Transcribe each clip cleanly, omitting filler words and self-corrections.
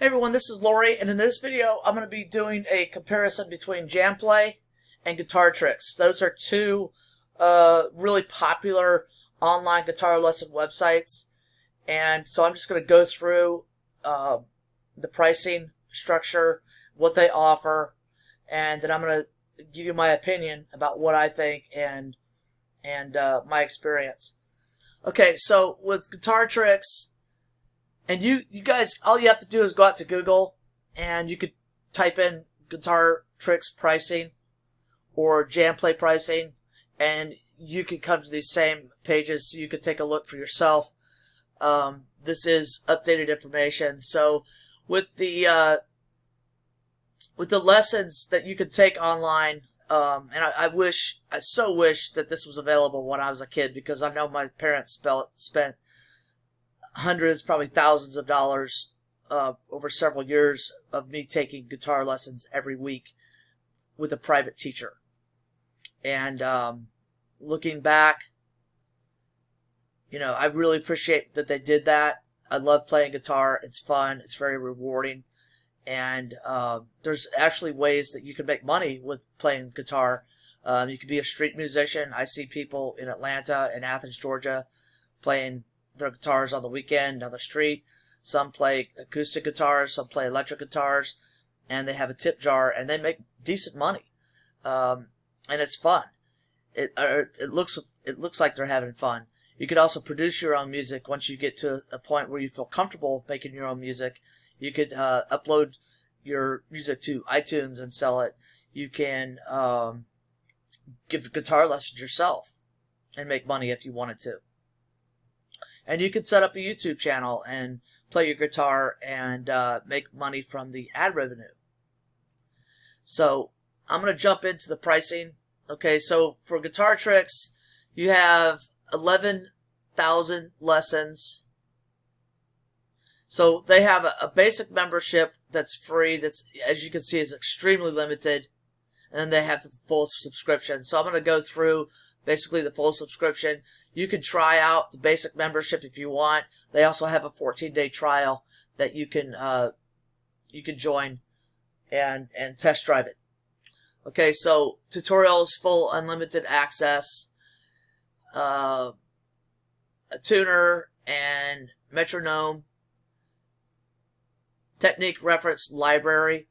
Hey everyone, this is Lori, and in this video I'm going to be doing a comparison between JamPlay and Guitar Tricks. Those are two really popular online guitar lesson websites, and so I'm just going to go through the pricing structure, what they offer, and then I'm going to give you my opinion about what I think and my experience. Okay, so with Guitar Tricks, and you guys, all you have to do is go out to Google and you could type in Guitar Tricks pricing or JamPlay pricing, and you could come to these same pages so you could take a look for yourself. This is updated information. So with the lessons that you could take online, and I so wish that this was available when I was a kid, because I know my parents spent hundreds, probably thousands of dollars over several years of me taking guitar lessons every week with a private teacher. And looking back, you know, I really appreciate that they did that. I love playing guitar. It's fun. It's very rewarding. And there's actually ways that you can make money with playing guitar. You can be a street musician. I see people in Atlanta and Athens, Georgia, playing their guitars on the weekend on the street. Some play acoustic guitars, some play electric guitars, and they have a tip jar, and they make decent money. And it's fun. It looks like they're having fun. You could also produce your own music once you get to a point where you feel comfortable making your own music. You could upload your music to iTunes and sell it. You can give guitar lessons yourself and make money if you wanted to. And you can set up a YouTube channel and play your guitar and make money from the ad revenue. So I'm going to jump into the pricing. Okay, so for Guitar Tricks, you have 11,000 lessons. So they have a basic membership that's free, that's, as you can see, is extremely limited. And then they have the full subscription. So I'm going to go through basically the full subscription. You can try out the basic membership if you want. They also have a 14-day trial that you can join and test drive it. Okay, so tutorials, full unlimited access, a tuner and metronome, technique reference library,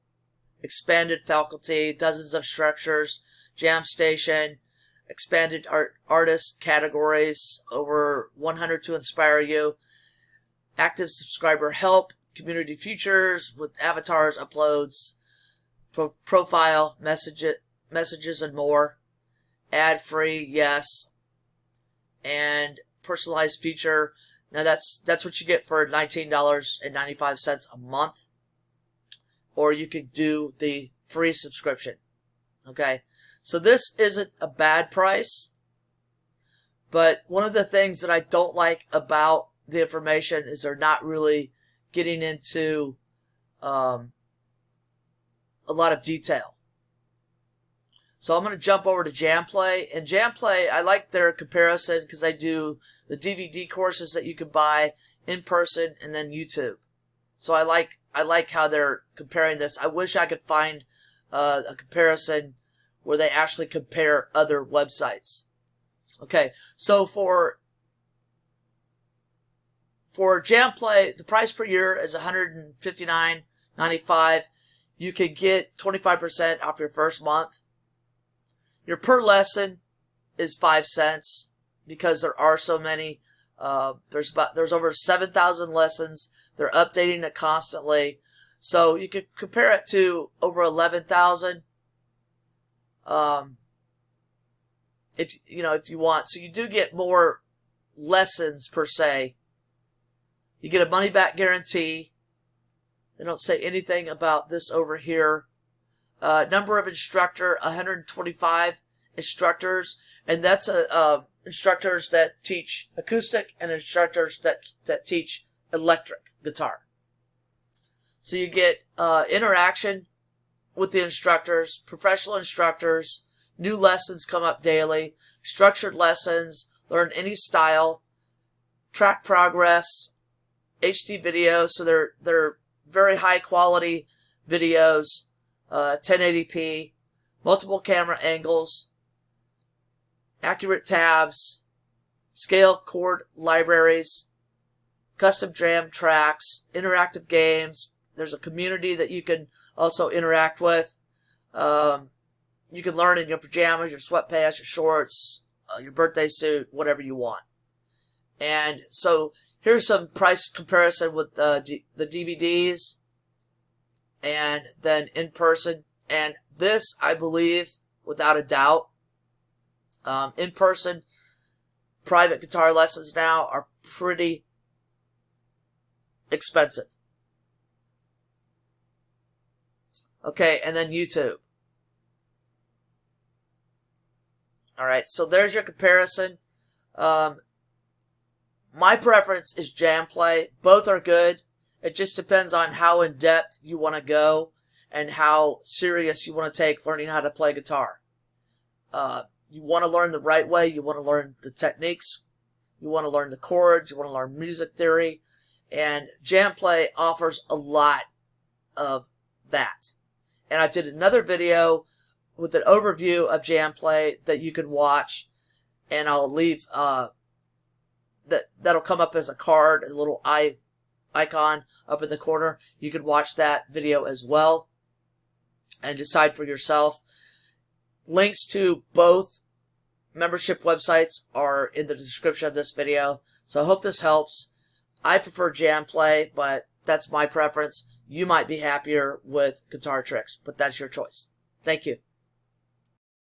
expanded faculty, dozens of structures, jam station, expanded artist categories, over 100 to inspire you, active subscriber help, community features with avatars, uploads, profile, messages, and more, ad free, yes, and personalized feature. Now that's what you get for $19.95 a month, or you could do the free subscription. Okay. So this isn't a bad price, but one of the things that I don't like about the information is they're not really getting into a lot of detail. So I'm going to jump over to JamPlay. And JamPlay, I like their comparison because they do the DVD courses that you can buy in person and then YouTube. So I like how they're comparing this. I wish I could find a comparison where they actually compare other websites. Okay, so for JamPlay, the price per year is $159.95. You can get 25% off your first month. Your per lesson is 5 cents because there are so many. There's over 7,000 lessons. They're updating it constantly, so you could compare it to over 11,000. If you want. So you do get more lessons per se. You get a money back guarantee. They don't say anything about this over here. Number of instructor, 125 instructors, and that's instructors that teach acoustic and instructors that teach electric guitar. So you get interaction with the instructors, professional instructors, new lessons come up daily, structured lessons, learn any style, track progress, HD videos, so they're very high quality videos, 1080p, multiple camera angles, accurate tabs, scale chord libraries, custom jam tracks, interactive games. There's a community that you can also interact with. You can learn in your pajamas, your sweatpants, your shorts, your birthday suit, whatever you want. And so here's some price comparison with the DVDs and then in person. And this, I believe, without a doubt, in person, private guitar lessons now are pretty expensive. Okay, and then YouTube. Alright, so there's your comparison. My preference is JamPlay. Both are good. It just depends on how in-depth you want to go and how serious you want to take learning how to play guitar. You want to learn the right way. You want to learn the techniques. You want to learn the chords. You want to learn music theory. And JamPlay offers a lot of that. And I did another video with an overview of JamPlay that you can watch. And I'll leave... that'll come up as a card, a little icon up in the corner. You can watch that video as well and decide for yourself. Links to both membership websites are in the description of this video. So I hope this helps. I prefer JamPlay, but that's my preference. You might be happier with Guitar Tricks, but that's your choice. Thank you.